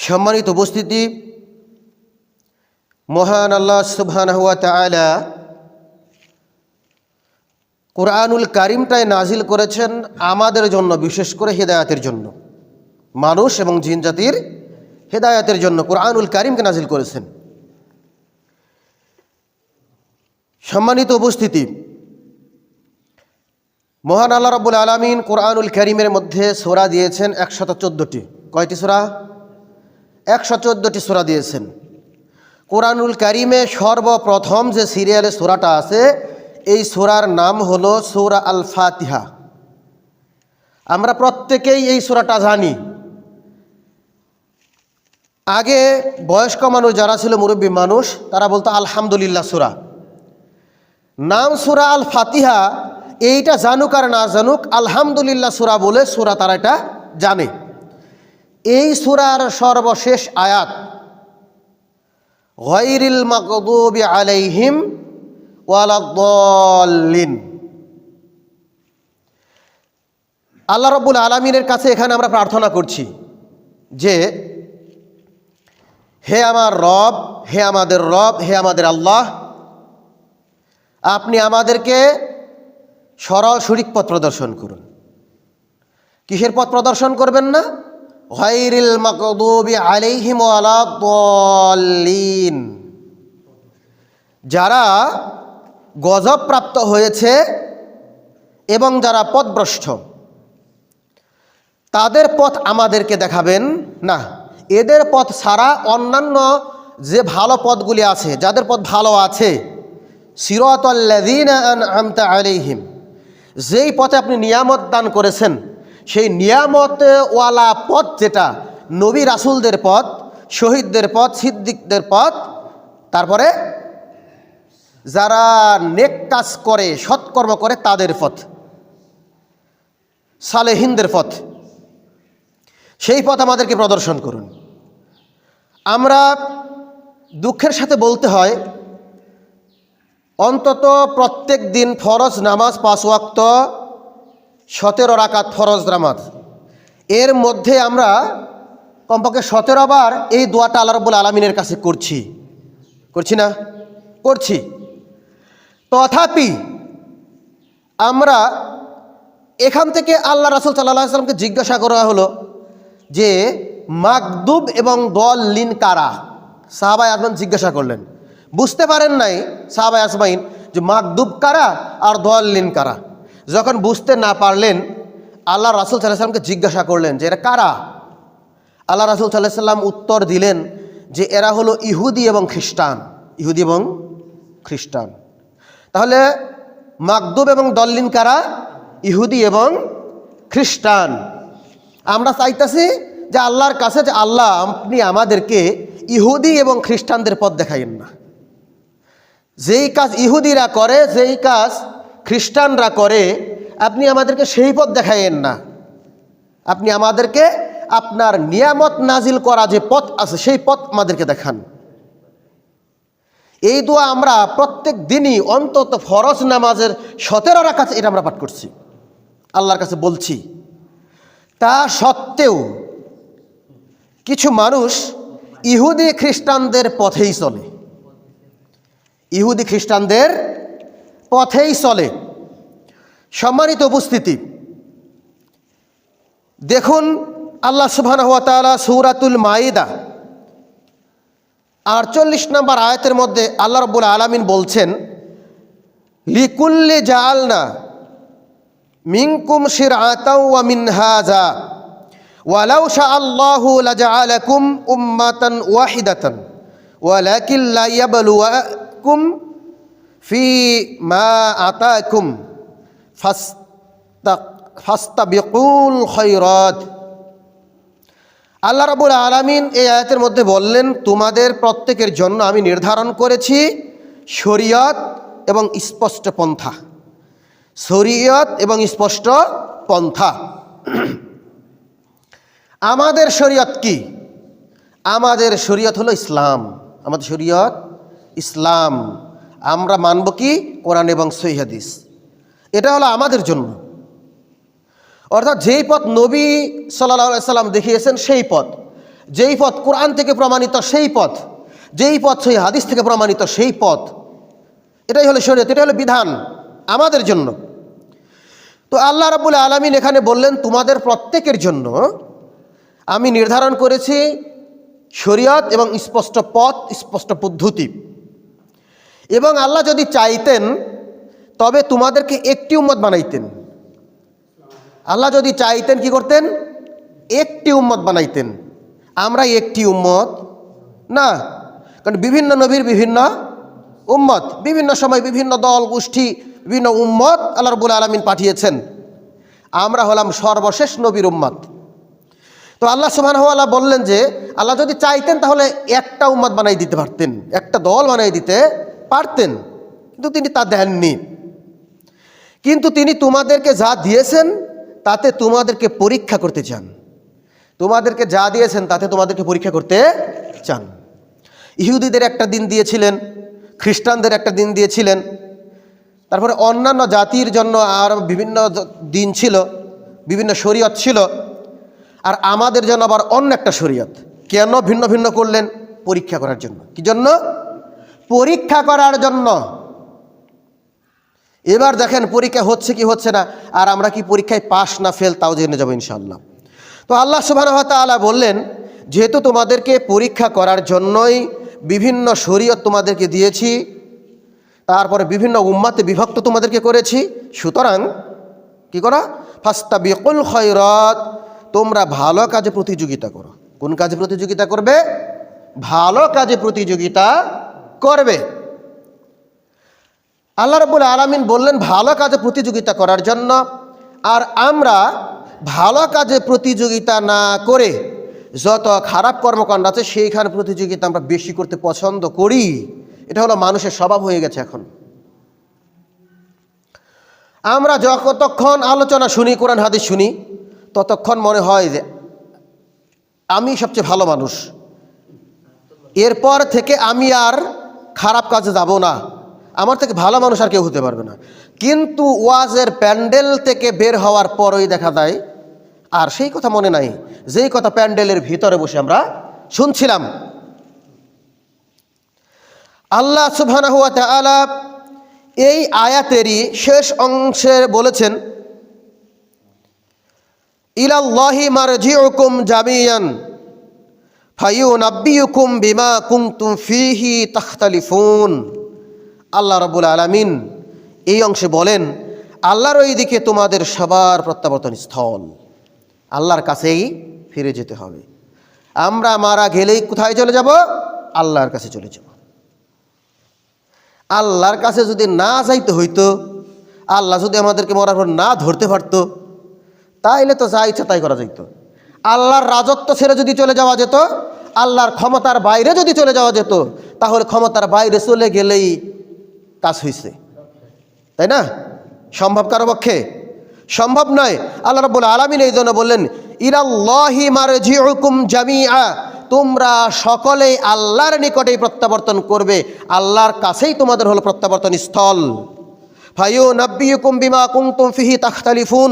সম্মানিত উপস্থিতি, মহান আল্লাহ সুবহানাহু ওয়া তাআলা কুরআনুল কারীমটাই নাজিল করেছেন আমাদের জন্য, বিশেষ করে হেদায়েতের জন্য, মানুষ এবং জিন জাতির হেদায়েতের জন্য কুরআনুল কারীমকে নাজিল করেছেন। সম্মানিত উপস্থিতি, মহান আল্লাহ রাব্বুল আলামিন কুরআনুল কারীমের মধ্যে সূরা দিয়েছেন 114টি। কয়টি সূরা? 114টি সূরা দিয়েছেন। কুরআনুল কারীমে সর্বপ্রথম যে সিরিয়ালে সূরাটা আছে, এই সূরার নাম হলো সূরা আল ফাতিহা। আমরা প্রত্যেকেই এই সূরাটা জানি। আগে বয়স্ক মানুষ যারা ছিল, মুরব্বী মানুষ, তারা বলতো আলহামদুলিল্লাহ সূরা। নাম সূরা আল ফাতিহা, এইটা জানুক আর না জানুক, আলহামদুলিল্লাহ সূরা বলে সূরা তারা এটা জানে। এই সূরার সর্বশেষ আয়াত গায়রিল মাগদুবি আলাইহিম ওয়ালাদ-দাল্লিন। আল্লাহ রাব্বুল আলামিনের কাছে এখানে আমরা প্রার্থনা করছি যে, হে আমার রব, হে আমাদের রব, হে আমাদের আল্লাহ, আপনি আমাদেরকে সরল সঠিক পথ প্রদর্শন করুন। কিসের পথ প্রদর্শন করবেন না? গায়রিল মাগদুবি আলাইহিম ওয়ালাদ-দাল্লিন। যারা গজব প্রাপ্ত হয়েছে এবং যারা পথভ্রষ্ট, তাদের পথ আমাদেরকে দেখাবেন না। এদের পথ ছাড়া অন্যান্য যে ভালো পথগুলি আছে, যাদের পথ ভালো আছে, সিরাতাল্লাযীনা আনআমতা আলাইহিম, যেই পথে আপনি নিয়ামত দান করেছেন, সেই নিয়ামতওয়ালা পথ, যেটা নবী রাসূলদের পথ, শহীদদের পথ, সিদ্দিকদের পথ, তারপরে যারা নেক কাজ করে, সৎকর্ম করে, তাদের পথ, সালেহিনদের পথ, সেই পথ আমাদেরকে প্রদর্শন করুন। আমরা দুঃখের সাথে বলতে হয়, অন্তত প্রত্যেক দিন ফরজ নামাজ 5 ওয়াক্ত, 17 রাকাত ফরজ নামাজ, এর মধ্যে আমরা কমপক্ষে 17 বার এই দোয়াটা আল্লাহ রাব্বুল আলামিনের কাছে করছি না? করছি। তথাপি আমরা এখান থেকে আল্লাহ রাসূল সাল্লাল্লাহু আলাইহি ওয়াসাল্লামকে জিজ্ঞাসা করা হলো যে মাগদুব এবং দল্লিন কারা? সাহাবায়ে আজমাইন জিজ্ঞাসা করলেন, বুঝতে পারেন নাই সাহাবায়ে আজমাইন যে মাগদুব কারা আর দল্লিন কারা। যখন বুঝতে না পারলেন, আল্লাহ রাসূল সাল্লাল্লাহু আলাইহি ওয়াসাল্লামকে জিজ্ঞাসা করলেন যে এরা কারা। আল্লাহ রাসূল সাল্লাল্লাহু আলাইহি ওয়াসাল্লাম উত্তর দিলেন যে এরা হলো ইহুদি এবং খ্রিস্টান। ইহুদি এবং খ্রিস্টান। তাহলে মাগদুব এবং দল্লিন কারা? ইহুদি এবং খ্রিস্টান। আমরা চাইতেছি যে আল্লাহর কাছে, যে আল্লাহ, আপনি আমাদেরকে ইহুদি এবং খ্রিস্টানদের পথ দেখাইন না। যেই কাজ ইহুদিরা করে, যেই কাজ খ্রিস্টানরা করে, আপনি আমাদেরকে সেই পথ দেখাইন না। আপনি আমাদেরকে আপনার নিয়ামত নাজিল করা যে পথ আছে, সেই পথ আমাদেরকে দেখান। এই দোয়া আমরা প্রত্যেক দিনই অন্তত ফরজ নামাজের 17 রাকাত এটা আমরা পাঠ করছি, আল্লাহর কাছে বলছি। তা সত্ত্বেও কিছু মানুষ ইহুদি খ্রিস্টানদের পথেই চলে, ইহুদি খ্রিস্টানদের পথেই চলে। সম্মানিত উপস্থিতি, দেখুন আল্লাহ সুবহানাহু ওয়া তাআলা সূরাতুল মাইদা 48 নম্বর আয়াতের মধ্যে আল্লাহ রাব্বুল আলামিন বলছেন, লিকুল্লি জাআলনা মিনকুম শিরআতাও ওয়া মিনহাজা ওয়ালাউ শাআল্লাহু লাজআলাকুম উম্মাতান ওয়াহিদাতান ওয়ালাকিন লা ইয়াবলুয়াকুম ফি মা আতাকুম ফাস্তাবিকুল খায়রাত। আল্লাহ রাব্বুল আলামিন এই আয়াতের মধ্যে বললেন, তোমাদের প্রত্যেকের জন্য আমি নির্ধারণ করেছি শরীয়ত এবং স্পষ্ট পন্থা। শরীয়ত এবং স্পষ্ট পন্থা। আমাদের শরীয়ত কি? আমাদের শরীয়ত হলো ইসলাম। আমাদের শরীয়ত ইসলাম। আমরা মানব কি? কোরআন এবং সহিহ হাদিস। এটা হলো আমাদের জন্য। অর্থাৎ যেই পথ নবী সাল্লাল্লাহু আলাইহি সাল্লাম দেখিয়েছেন সেই পথ। যেই পথ কোরআন থেকে প্রমাণিত সেই পথ, যেই পথ সেই হাদিস থেকে প্রমাণিত সেই পথ, এটাই হলো শরীয়ত, এটা হলো বিধান আমাদের জন্য। তো আল্লাহ রাব্বুল আলামিন এখানে বললেন তোমাদের প্রত্যেকের জন্য আমি নির্ধারণ করেছি শরীয়ত এবং স্পষ্ট পথ, স্পষ্ট পদ্ধতি। এবং আল্লাহ যদি চাইতেন তবে তোমাদেরকে একটি উম্মত বানাইতেন। আল্লাহ যদি চাইতেন কি করতেন? একটি উম্মত বানাইতেন। আমরা একটি উম্মত না, কারণ বিভিন্ন নবীর বিভিন্ন উম্মত, বিভিন্ন সময় বিভিন্ন দল গোষ্ঠী, বিভিন্ন উম্মত আল্লাহ রাব্বুল আলামিন পাঠিয়েছেন। আমরা হলাম সর্বশেষ নবীর উম্মত। তো আল্লাহ সুবহানাহু ওয়া তাআলা বললেন যে আল্লাহ যদি চাইতেন তাহলে একটা উম্মত বানাই দিতে পারতেন, একটা দল বানাই দিতে পারতেন, কিন্তু তিনি তা দেননি। কিন্তু তিনি তোমাদেরকে যা দিয়েছেন তাতে তোমাদেরকে পরীক্ষা করতে চান। তোমাদেরকে যা দিয়েছেন তাতে তোমাদেরকে পরীক্ষা করতে চান। ইহুদিদের একটা দিন দিয়েছিলেন, খ্রিস্টানদের একটা দিন দিয়েছিলেন, তারপরে অন্যান্য জাতির জন্য আর বিভিন্ন দিন ছিল, বিভিন্ন শরীয়ত ছিল, আর আমাদের জন্য আবার অন্য একটা শরীয়ত। কেন ভিন্ন ভিন্ন করলেন? পরীক্ষা করার জন্য। কি জন্য? পরীক্ষা করার জন্য। এবার দেখেন পরীক্ষা হচ্ছে কি হচ্ছে না, আর আমরা কি পরীক্ষায় পাস না ফেল তাও জেনে যাবো ইনশাআল্লাহ। তো আল্লাহ সুবহানাহু ওয়া তাআলা বললেন যেহেতু তোমাদেরকে পরীক্ষা করার জন্যই বিভিন্ন শরীয়ত তোমাদেরকে দিয়েছি, তারপরে বিভিন্ন উম্মাতে বিভক্ত তোমাদেরকে করেছি, সুতরাং কি করা? ফাস্তাবিকুল খায়রাত, তোমরা ভালো কাজে প্রতিযোগিতা করো। কোন কাজে প্রতিযোগিতা করবে? ভালো কাজে প্রতিযোগিতা করবে। আল্লাহ রাব্বুল আলামিন বললেন ভালো কাজে প্রতিযোগিতা করার জন্য। আর আমরা ভালো কাজে প্রতিযোগিতা না করে যত খারাপ কর্মকাণ্ড আছে সেইখানে প্রতিযোগিতা আমরা বেশি করতে পছন্দ করি। এটা হলো মানুষের স্বভাব হয়ে গেছে এখন। আমরা যতক্ষণ আলোচনা শুনি, কোরআন হাদিস শুনি, ততক্ষণ মনে হয় যে আমি সবচেয়ে ভালো মানুষ, এরপর থেকে আমি আর খারাপ কাজে যাব না, আমার থেকে ভালো মানুষ আর কেউ হতে পারবে না। কিন্তু ওয়াজের প্যান্ডেল থেকে বের হওয়ার পরই দেখা যায় আর সেই কথা মনে নাই যেই কথা প্যান্ডেলের ভিতরে বসে আমরা শুনছিলাম। আল্লাহ সুবহানাহু ওয়া তাআলা এই আয়াতেরই শেষ অংশে বলেছেন ইলাল্লাহি মারজিউকুম জামিয়ান ফায়ুনাব্বিউকুম বিমা কুনতুম ফীহি তাখতালিফুন। আল্লাহ রাব্বুল আলামিন এই অংশে বলেন আল্লাহর ওই দিকে তোমাদের সবার প্রত্যাবর্তন স্থল, আল্লাহর কাছেই ফিরে যেতে হবে। আমরা মারা গেলেই কোথায় চলে যাব? আল্লাহর কাছে চলে যাব। আল্লাহর কাছে যদি না যাইতে হইতো, আল্লাহ যদি আমাদেরকে মরার পর না ধরতে পারতো, তাইলে তো যা ইচ্ছা তাই করা যেত। আল্লাহর রাজত্ব ছেড়ে যদি চলে যাওয়া যেত, আল্লাহর ক্ষমতার বাইরে যদি চলে যাওয়া যেত, তাহলে ক্ষমতার বাইরে চলে গেলেই কাজ হয়েছে, তাই না? সম্ভব কারো পক্ষে? সম্ভব নয়। আল্লাহ রাব্বুল আলামিন এই জন্য বললেন ইলাল্লাহি মারজিউকুম জামিআ, তোমরা সকলেই আল্লাহর নিকটেই প্রত্যাবর্তন করবে, আল্লাহর কাছেই তোমাদের হলো প্রত্যাবর্তন স্থল। ফায়ুনাব্বিউকুম বিমা কুনতুম ফীহি তাখতালিফুন,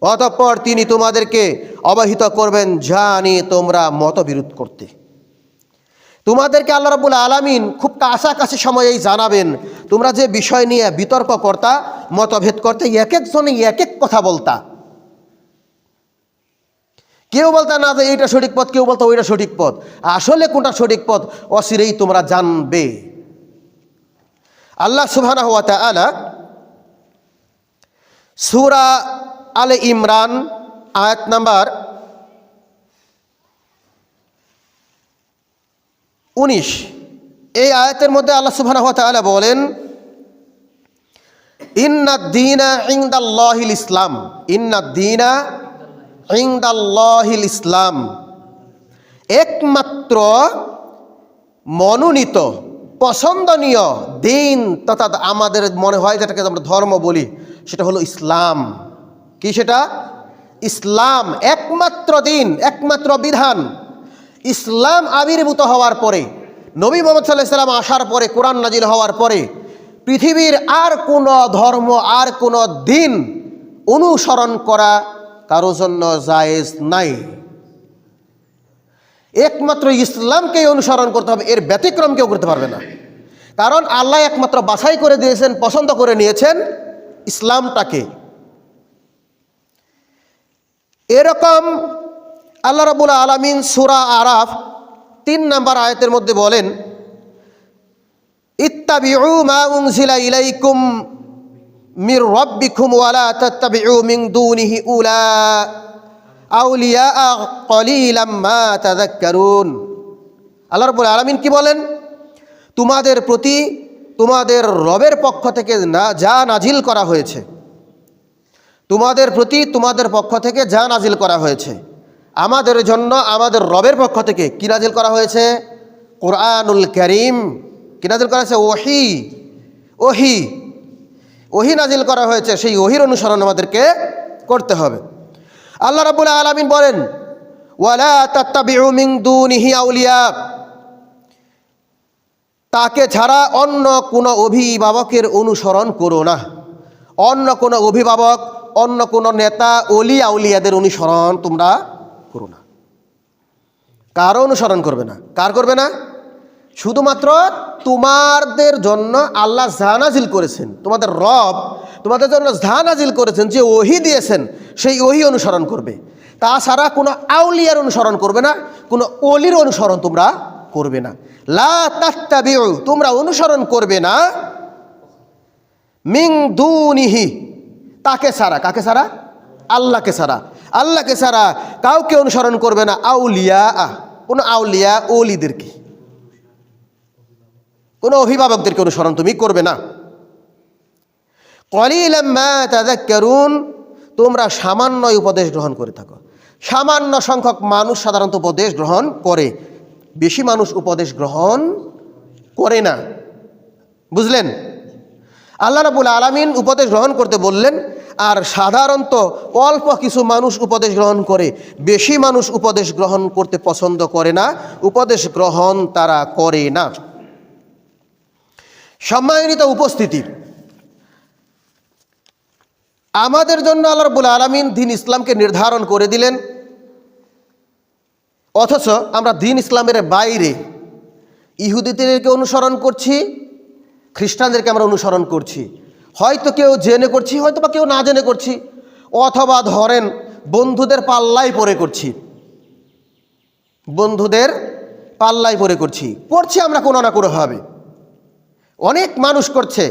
অতঃপর তিনি তোমাদেরকে অবহিত করবেন যা নিয়ে তোমরা মতবিরোধ করতে। তোমাদেরকে আল্লাহ রাব্বুল আলামিন খুব কাছাকাছি সময়েই জানাবেন তোমরা যে বিষয় নিয়ে বিতর্ক করতা, মতভেদ করতে, এক একজনে এক এক কথা বলতা। কেউ বলতা না যে এইটা সঠিক পথ, কেউ বলতো ওইটা সঠিক পথ। আসলে কোনটা সঠিক পথ অচিরেই তোমরা জানবে। আল্লাহ সুবহানাহু ওয়া তাআলা সূরা আলে ইমরান আয়াত নাম্বার 19, এই আয়াতের মধ্যে আল্লাহ সুবহানাহু ওয়া তাআলা বলেন ইন্নাদ-দীনা ইনদাল্লাহিল ইসলাম, ইন্নাদ-দীনা ইনদাল্লাহিল ইসলাম, একমাত্র মনোনীত পছন্দনীয় দিন তথা আমাদের মনে হয় যেটাকে আমরা ধর্ম বলি সেটা হলো ইসলাম। কি সেটা? ইসলাম একমাত্র দিন, একমাত্র বিধান। ইসলাম আবির্ভূত হওয়ার পরে, নবী মুহাম্মদ সাল্লাল্লাহু আলাইহি ওয়াসাল্লাম আসার পরে, কোরআন নাজিল হওয়ার পরে পৃথিবীর আর কোনো ধর্ম, আর কোনো দিন অনুসরণ করা কারোর জন্য জায়েজ নাই। একমাত্র ইসলামকেই অনুসরণ করতে হবে, এর ব্যতিক্রম কেউ করতে পারবে না। কারণ আল্লাহ একমাত্র বাছাই করে দিয়েছেন, পছন্দ করে নিয়েছেন ইসলামটাকে। এরকম আল্লাহ রাব্বুল আলামিন সূরা আরাফ 3 নম্বর আয়াতের মধ্যে বলেন, ইত্তাবিউ মা উনজিলা ইলাইকুম মির রাব্বিকুম ওয়া লা তাত্তাবিউ মিন দুনিহি আউলিয়া কলিলাম মা তাযাক্কারুন। আল্লাহ রাব্বুল আলামিন কি বলেন? তোমাদের প্রতি তোমাদের রবের পক্ষ থেকে যা নাজিল করা হয়েছে, তোমাদের প্রতি তোমাদের পক্ষ থেকে যা নাজিল করা হয়েছে, আমাদের জন্য আমাদের রবের পক্ষ থেকে কি নাজিল করা হয়েছে? কোরআনুল কারীম। কি নাজিল করা হয়েছে? ওহী নাজিল করা হয়েছে। সেই ওহীর অনুসরণ আমাদেরকে করতে হবে। আল্লাহ রাব্বুল আলামিন বলেন, ওয়ালা তাত্তাবিউ মিন দুনিহি আউলিয়া, তাকে ছাড়া অন্য কোনো অভিভাবকের অনুসরণ করো না। অন্য কোনো অভিভাবক, অন্য কোনো নেতা, অলি আউলিয়াদের অনুসরণ তোমরা করো না। কারো অনুসরণ করবে না। কার করবে না? শুধুমাত্র তোমাদের জন্য আল্লাহ যা নাজিল করেছেন, তোমাদের রব তোমাদের জন্য যা নাজিল করেছেন, যে ওহী দিয়েছেন, সেই ওহী অনুসরণ করবে। তাছাড়া কোনো আউলিয়ার অনুসরণ করবে না, কোনো অলির অনুসরণ তোমরা করবে না। লা তাত্তাবিউ, তোমরা অনুসরণ করবে না, মিন দুনিহি, তাকে ছাড়া। কাকে ছাড়া? আল্লাহকে ছাড়া। আল্লাহকে ছাড়া কাউকে অনুসরণ করবে না। আউলিয়া, কোনো আউলিয়া ওলিদেরকে, কোনো অভিভাবকদেরকে অনুসরণ তুমি করবে না। কলিলাম মা তাযাক্কারুন, তোমরা সামান্য উপদেশ গ্রহণ করে থাকো। সামান্য সংখ্যক মানুষ সাধারণত উপদেশ গ্রহণ করে, বেশি মানুষ উপদেশ গ্রহণ করে না। বুঝলেন? আল্লাহ রাব্বুল আলামিন উপদেশ গ্রহণ করতে বললেন, আর সাধারণত অল্প কিছু মানুষ উপদেশ গ্রহণ করে, বেশি মানুষ উপদেশ গ্রহণ করতে পছন্দ করে না, উপদেশ গ্রহণ তারা করে না। সম্মানিত উপস্থিতি, আমাদের জন্য আল্লাহ রাব্বুল আলামিন দ্বীন ইসলামকে নির্ধারণ করে দিলেন, অথচ আমরা দ্বীন ইসলামের বাইরে ইহুদিদেরকে অনুসরণ করছি, খ্রিস্টানদেরকে আমরা অনুসরণ করছি। হয়তো কেউ জেনে করছি, হয়তো বা কেউ না জেনে করছি, অথবা ধরেন বন্ধুদের পাল্লায় পড়ে করছি। বন্ধুদের পাল্লায় পড়ে করছি আমরা কোনো না কোনোভাবে। অনেক মানুষ করছে,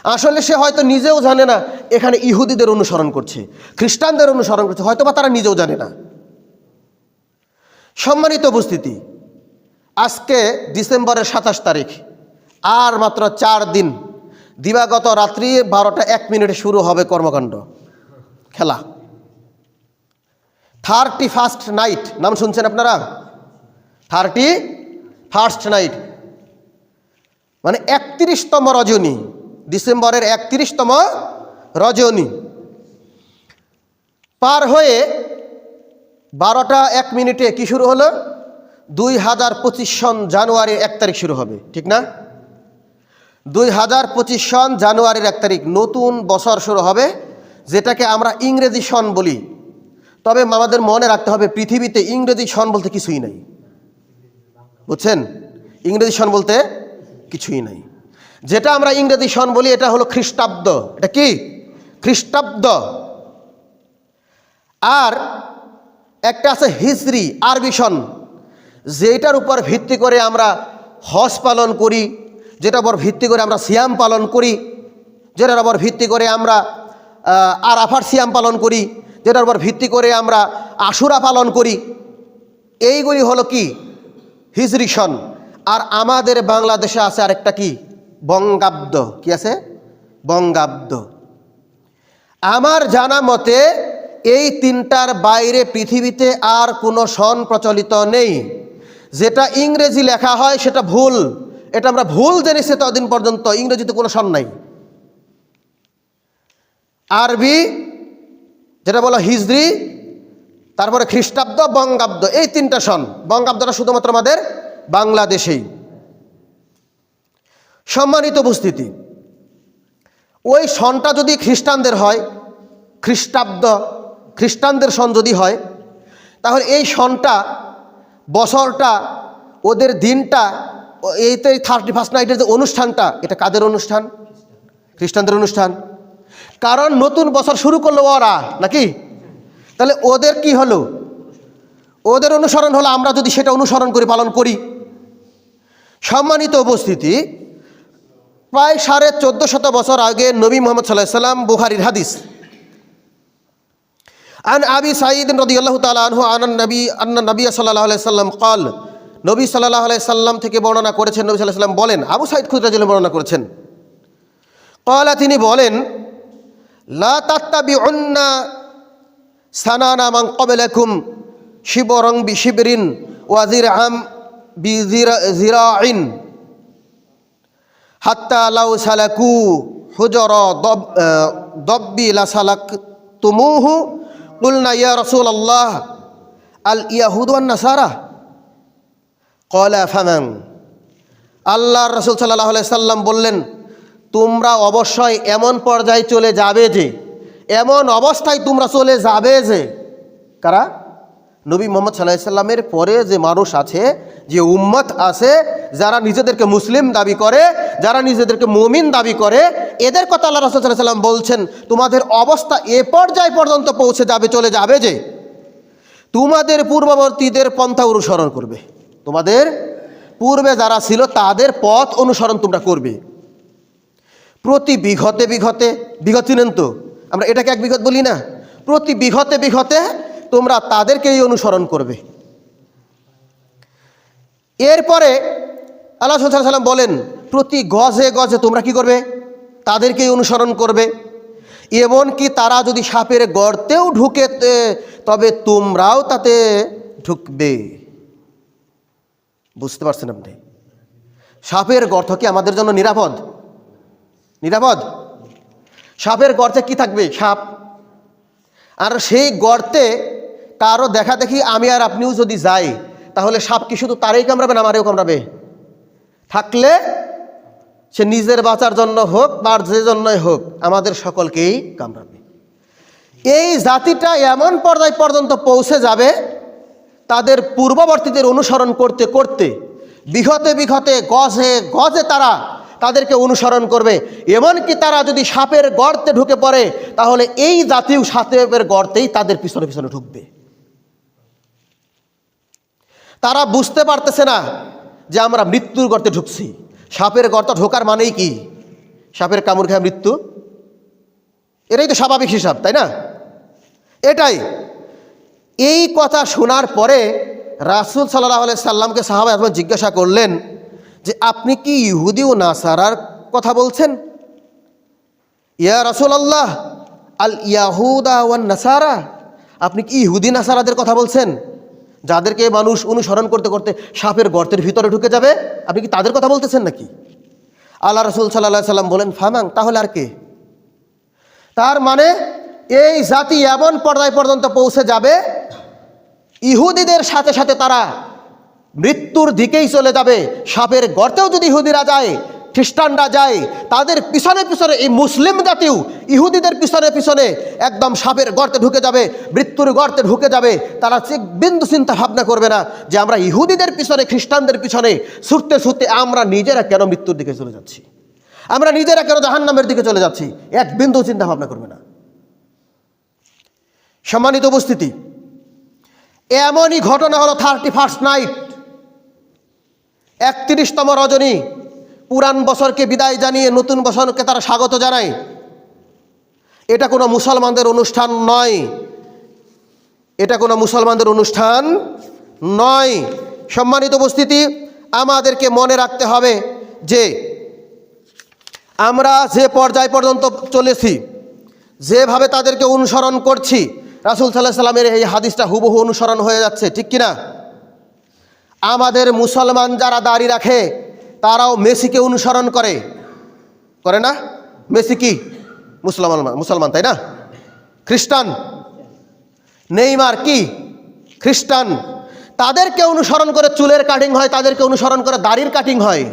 আসলে সে হয়তো নিজেও জানে না এখানে ইহুদিদের অনুসরণ করছে, খ্রিস্টানদের অনুসরণ করছে, হয়তো বা তারা নিজেও জানে না। সম্মানিত উপস্থিতি, আজকে ডিসেম্বরের 27 তারিখ, আর মাত্র 4 দিন। দিবাগত রাত্রি 12টা 1 মিনিটে শুরু হবে কর্মকাণ্ড, খেলা। 31st নাইট, নাম শুনছেন আপনারা? 31st নাইট মানে 31তম রজনী, ডিসেম্বরের 31তম রজনী পার হয়ে 12টা 1 মিনিটে কি শুরু হলো? 2025 সন জানুয়ারির 1 তারিখ শুরু হবে, ঠিক না? 2025 সন জানুয়ারির 1 তারিখ নতুন বছর শুরু হবে, যেটাকে আমরা ইংরেজি সন বলি। তবে আমাদের মনে রাখতে হবে, পৃথিবীতে ইংরেজি সন বলতে কিছুই নাই। বুঝছেন? ইংরেজি সন বলতে কিছুই নাই। যেটা আমরা ইংরেজি সন বলি, এটা হলো খ্রিস্টাব্দ। এটা কি? খ্রিস্টাব্দ। আর একটা আছে হিজরি, আরবি সন, যেটার উপর ভিত্তি করে আমরা হজ পালন করি, যেটার উপর ভিত্তি করে আমরা সিয়াম পালন করি, যেটার উপর ভিত্তি করে আমরা আরাফার সিয়াম পালন করি, যেটার উপর ভিত্তি করে আমরা আশুরা পালন করি। এইগুলি হলো কি? হিজরি সন। আর আমাদের বাংলাদেশে আছে আরেকটা কি? বঙ্গাব্দ। কি আছে? বঙ্গাব্দ। আমার জানা মতে এই তিনটার বাইরে পৃথিবীতে আর কোনো সন প্রচলিত নেই। যেটা ইংরেজি লেখা হয় সেটা ভুল, এটা আমরা ভুল জেনেছি ততদিন পর্যন্ত। ইংরেজিতে কোনো সন নাই। আরবি যেটা বলা হিজরি, তারপরে খ্রিস্টাব্দ, বঙ্গাব্দ, এই তিনটা সন। বঙ্গাব্দটা শুধুমাত্র আমাদের বাংলাদেশেই। সম্মানিত উপস্থিতি, ওই সনটা যদি খ্রিস্টানদের হয়, খ্রিস্টাব্দ খ্রিস্টানদের সন যদি হয়, তাহলে এই সনটা বছরটা, ওদের দিনটা, এইতে 31st নাইটের যে অনুষ্ঠানটা, এটা কাদের অনুষ্ঠান? খ্রিস্টানদের অনুষ্ঠান। কারণ নতুন বছর শুরু করলো ওরা, নাকি? তাহলে ওদের কি হলো? ওদের অনুসরণ হলো, আমরা যদি সেটা অনুসরণ করে পালন করি। সম্মানিত উপস্থিতি, প্রায় 1450 বছর আগে নবী মুহাম্মদ সাল্লাল্লাহু আলাইহি সাল্লাম, বুখারীর হাদিস, আন আবি সাঈদ রাদিয়াল্লাহু তাআলা আনহু আন্না নবী সাল্লাল্লাহু আলাইহি সাল্লাম قال, নবী সাল্লাল্লাহু আলাইহি সাল্লাম থেকে বর্ণনা করেছেন, নবী সাল্লাল্লাহু আলাইহি সাল্লাম বলেন, আবু সাঈদ খুদরী রাদিয়াল্লাহু বর্ণনা করেছেন, قال, তিনি বলেন, লা তাত্তাবিউন্না সানানা মান ক্বাবলাকুম শিবরান বিশিবরিন ওয়া যিরআম বিযিরাইন হাত্তা লাউ সালাকু হুজরা দাব্বি লা সালাকতুমুহু কুলনা ইয়া রাসূলুল্লাহ আল ইয়াহুদু ওয়ান নাসারা ক্বালা ফামান। আল্লাহর রাসূল সাল্লাল্লাহু আলাইহি সাল্লাম বললেন, তোমরা অবশ্যই এমন পর্যায়ে চলে যাবে যে, এমন অবস্থায় তোমরা চলে যাবে যে, কারা? নবী মুহাম্মদ সাল্লাল্লাহু আলাইহি সাল্লামের পরে যে মানুষ আছে, যে উম্মত আছে, যারা নিজেদেরকে মুসলিম দাবি করে, যারা নিজেদেরকে মুমিন দাবি করে, এদের কথা আল্লাহ রাসূল সাল্লাল্লাহু আলাইহি সাল্লাম বলছেন, তোমাদের অবস্থা এ পর্যায় পর্যন্ত পৌঁছে যাবে, চলে যাবে যে, তোমাদের পূর্ববর্তীদের পন্থা অনুসরণ করবে। তোমাদের পূর্বে যারা ছিল তাদের পথ অনুসরণ তোমরা করবে। প্রতি বিঘতে বিঘতে, বিঘত চিনেন তো, আমরা এটাকে এক বিঘত বলি না, প্রতি বিঘতে বিঘতে তোমরা তাদেরকেই অনুসরণ করবে। এরপরে আল্লাহ সাল্লাল্লাহু আলাইহি সাল্লাম বলেন, প্রতি গজে গজে তোমরা কি করবে? তাদেরকেই অনুসরণ করবে। এমনকি তারা যদি সাপের গর্তেও ঢুকে, তবে তোমরাও তাতে ঢুকবে। বুঝতে পারছেন আপনি? সাপের গর্ত কি আমাদের জন্য নিরাপদ? নিরাপদ? সাপের গর্তে কি থাকবে? সাপ। আর সেই গর্তে কারো দেখা দেখি আমি আর আপনিও যদি যাই, তাহলে সাপ কি শুধু তারই কামড়াবে না আমারেও কামড়াবে? থাকলে সে নিজের বাঁচার জন্য হোক বা যে জন্যই হোক, আমাদের সকলকেই কামড়াবে। এই জাতিটা এমন পর্যায় পর্যন্ত পৌঁছে যাবে, তাদের পূর্ববর্তীদের অনুসরণ করতে করতে বিঘতে বিঘতে গজে গজে তারা তাদেরকে অনুসরণ করবে। এমনকি তারা যদি সাপের গর্তে ঢুকে পড়ে, তাহলে এই জাতিও সাপের গর্তেই তাদের পিছনে পিছনে ঢুকবে। তারা বুঝতে পারতেছে না যে আমরা মৃত্যুর গর্তে ঢুকছি। সাপের গর্তে ঢোকার মানেই কি? সাপের কামড় খায় মৃত্যু। এটাই তো স্বাভাবিক হিসাব, তাই না? এটাই। এই কথা শোনার পরে রাসূল সাল্লাল্লাহু আলাইহি সাল্লামকে সাহাবা একবার জিজ্ঞাসা করলেন যে, আপনি কি ইহুদি ও নাসারার কথা বলছেন? ইয়া রাসূলুল্লাহ, আল ইয়াহুদা ওয়ান নাসারা, আপনি কি ইহুদি নাসারাদের কথা বলছেন, যাদেরকে মানুষ অনুসরণ করতে করতে সাপের গর্তের ভিতরে ঢুকে যাবে? আপনি কি তাদের কথা বলতেছেন নাকি? আল্লাহ রাসূল সাল্লাল্লাহু আলাইহি সাল্লাম বলেন, ফামাং, তাহলে আর কে? তার মানে এই জাতি এমন পর্যায় পর্যন্ত পৌঁছে যাবে, ইহুদিদের সাথে সাথে তারা মৃত্যুর দিকেই চলে যাবে। সাপের গর্তেও যদি ইহুদিরা যায়, খ্রিস্টানরা যায়, তাদের পিছনে পিছনে এই মুসলিম জাতিও ইহুদিদের পিছনে পিছনে একদম সাপের গর্তে ঢুকে যাবে, মৃত্যুর গর্তে ঢুকে যাবে। তারা বিন্দু চিন্তা ভাবনা করবে না যে আমরা ইহুদিদের পিছনে, খ্রিস্টানদের পিছনে ছুটতে ছুটতে আমরা নিজেরা কেন মৃত্যুর দিকে চলে যাচ্ছি, আমরা নিজেরা কেন জাহান্নামের দিকে চলে যাচ্ছি, এক বিন্দু চিন্তা ভাবনা করবে না। সম্মানিত উপস্থিতি, এমনই ঘটনা হলো 31st নাইট, 31তম রজনী। পুরান বছরকে বিদায় জানিয়ে নতুন বছরকে তারা স্বাগত জানায়। এটা কোনো মুসলমানদের অনুষ্ঠান নয়, এটা কোনো মুসলমানদের অনুষ্ঠান নয়। সম্মানিত উপস্থিতি, আমাদেরকে মনে রাখতে হবে যে আমরা যে পর্যায় পর্যন্ত চলেছি, যেভাবে তাদেরকে অনুসরণ করছি, রাসূল সাল্লাল্লাহু আলাইহি সাল্লামের এই হাদিসটা হুবহু অনুসরণ হয়ে যাচ্ছে, ঠিক কিনা? আমাদের মুসলমান যারা দাড়ি রাখে তারাও মেসিকে অনুসরণ করে, করে না? মেসি কি মুসলমান, তাই না? খ্রিস্টান। নেইমার কি খ্রিস্টান। তাদেরকে অনুসরণ করে চুলের কাটিং হয়, তাদেরকে অনুসরণ করে দাড়ির কাটিং হয়।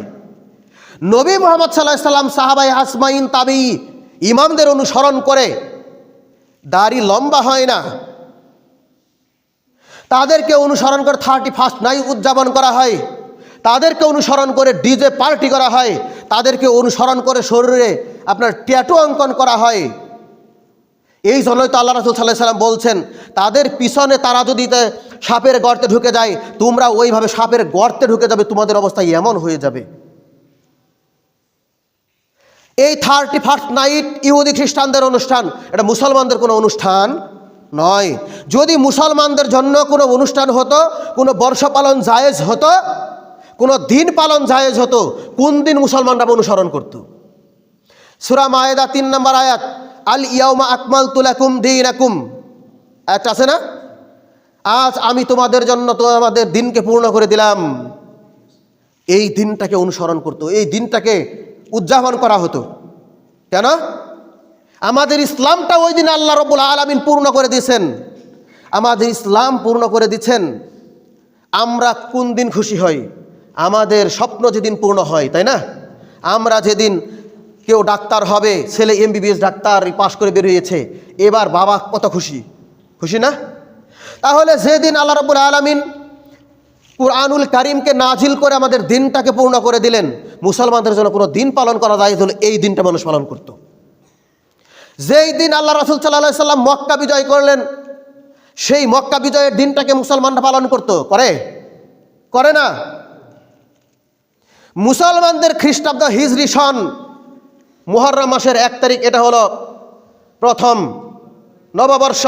নবী মুহাম্মদ সাল্লাল্লাহু আলাইহি সাল্লাম, সাহাবায়ে আসমাইন, তাবেঈ, ইমামদের অনুসরণ করে দাড়ি লম্বা হয় না। তাদেরকে অনুসরণ করে 31 নাইট উদযাপন করা হয়, তাদেরকে অনুসরণ করে ডিজে পার্টি করা হয়, তাদেরকে অনুসরণ করে শরীরে আপনার ট্যাটু অঙ্কন করা হয়। এই জন্যই তো আল্লাহ রাসূল সাল্লাল্লাহু আলাইহি সাল্লাম বলছেন, তাদের পিছনে তারা যদি সাপের গর্তে ঢুকে যায়, তোমরা ওইভাবে সাপের গর্তে ঢুকে যাবে, তোমাদের অবস্থা এমন হয়ে যাবে। এই 31 নাইট ইহুদি খ্রিস্টানদের অনুষ্ঠান, এটা মুসলমানদের কোনো অনুষ্ঠান নয়। যদি মুসলমানদের জন্য কোনো অনুষ্ঠান হতো, কোনো বর্ষ পালন জায়েজ হতো, কোনো দিন পালন জায়েজ হতো, কোন দিন মুসলমানরা অনুসরণ করত? সূরা মায়েদা 3 নম্বর আয়াত, আল ইয়াউমা আকমালতু লাকুম দীনাকুম, আয়াত আছে না? আজ আমি তোমাদের জন্য তোমাদের দিনকে পূর্ণ করে দিলাম। এই দিনটাকে অনুসরণ করত, এই দিনটাকে উদযাপন করা হতো। কেন? আমাদের ইসলামটা ওই দিন আল্লাহ রাব্বুল আলামিন পূর্ণ করে দিয়েছেন, আমাদের ইসলাম পূর্ণ করে দিচ্ছেন। আমরা কোন দিন খুশি হই? আমাদের স্বপ্ন যেদিন পূর্ণ হয়, তাই না? আমরা যেদিন কেউ ডাক্তার হবে, ছেলে MBBS ডাক্তার পাশ করে বের হয়েছে, এবার বাবা কত খুশি, খুশি না? তাহলে যেদিন আল্লাহ রাব্বুল আলামিন কুরআনুল কারীমকে নাজিল করে আমাদের দিনটাকে পূর্ণ করে দিলেন, মুসলমানদের জন্য কোনো দিন পালন করা যায় হলে এই দিনটা মানুষ পালন করত। যেই দিন আল্লাহ রাসূল সাল্লাল্লাহু আলাইহি সাল্লাম মক্কা বিজয় করলেন, সেই মক্কা বিজয়ের দিনটাকে মুসলমানরা পালন করত, করে না? মুসলমানদের খ্রিস্টাব্দ হিজরি সন মুহররম মাসের 1 তারিখ, এটা হলো প্রথম নববর্ষ,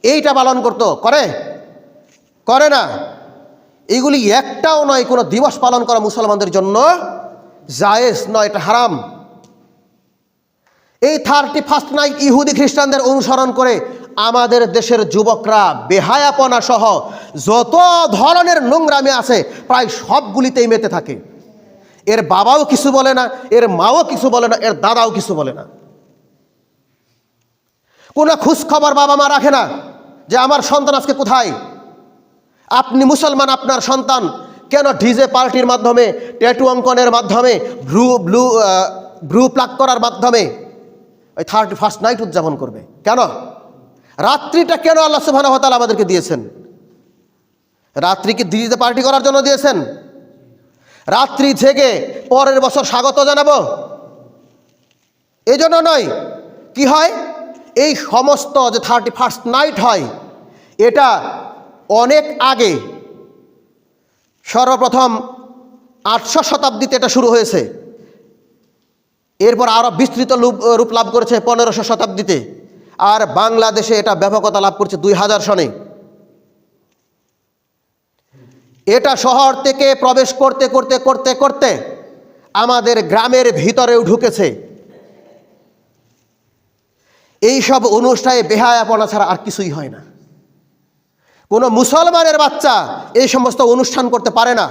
এইটা পালন করত, করে না? এগুলি একটাও নয়, কোনো দিবস পালন করা মুসলমানদের জন্য জায়েজ নয়, এটা হারাম। এই 31 নাইট ইহুদি খ্রিস্টানদের অনুসরণ করে আমাদের দেশের যুবকরা বেহায়াপনা সহ যত ধরনের নোংরামি আছে প্রায় সবগুলিতেই মেতে থাকে। এর বাবাও কিছু বলে না, এর মাও কিছু বলে না, এর দাদাও কিছু বলে না। কোনো খোঁজ খবর বাবা মা রাখে না যে আমার সন্তান আজকে কোথায়। আপনি মুসলমান, আপনার সন্তান কেন ডিজে পার্টির মাধ্যমে, ট্যাটু অঙ্কনের মাধ্যমে, ভ্রু প্লাক করার মাধ্যমে ওই 31 নাইট উদযাপন করবে? কেন? রাত্রিটা কেন আল্লাহ সুবহানাহু ওয়া তাআলা আমাদেরকে দিয়েছেন? রাত্রি কি ডিজে পার্টি করার জন্য দিয়েছেন? রাত্রি জেগে পরের বছর স্বাগত জানাবো এই জন্য নয়। কি হয়? এই সমস্ত যে 31 নাইট হয়, এটা অনেক আগে, সর্বপ্রথম 800 শতাব্দীতে এটা শুরু হয়েছে। এরপর আরো বিস্তৃত রূপ লাভ করেছে 1500 শতাব্দীতে, আর বাংলাদেশে এটা ব্যাপকতা লাভ করছে 2000 সনে। এটা শহর থেকে প্রবেশ করতে করতে করতে করতে আমাদের গ্রামের ভিতরেও ঢুকেছে। এই সব অনুষ্ঠানে বেহায়াপনা ছাড়া আর কিছুই হয় না। কোনো মুসলমানের বাচ্চা এই সমস্ত অনুষ্ঠান করতে পারে না।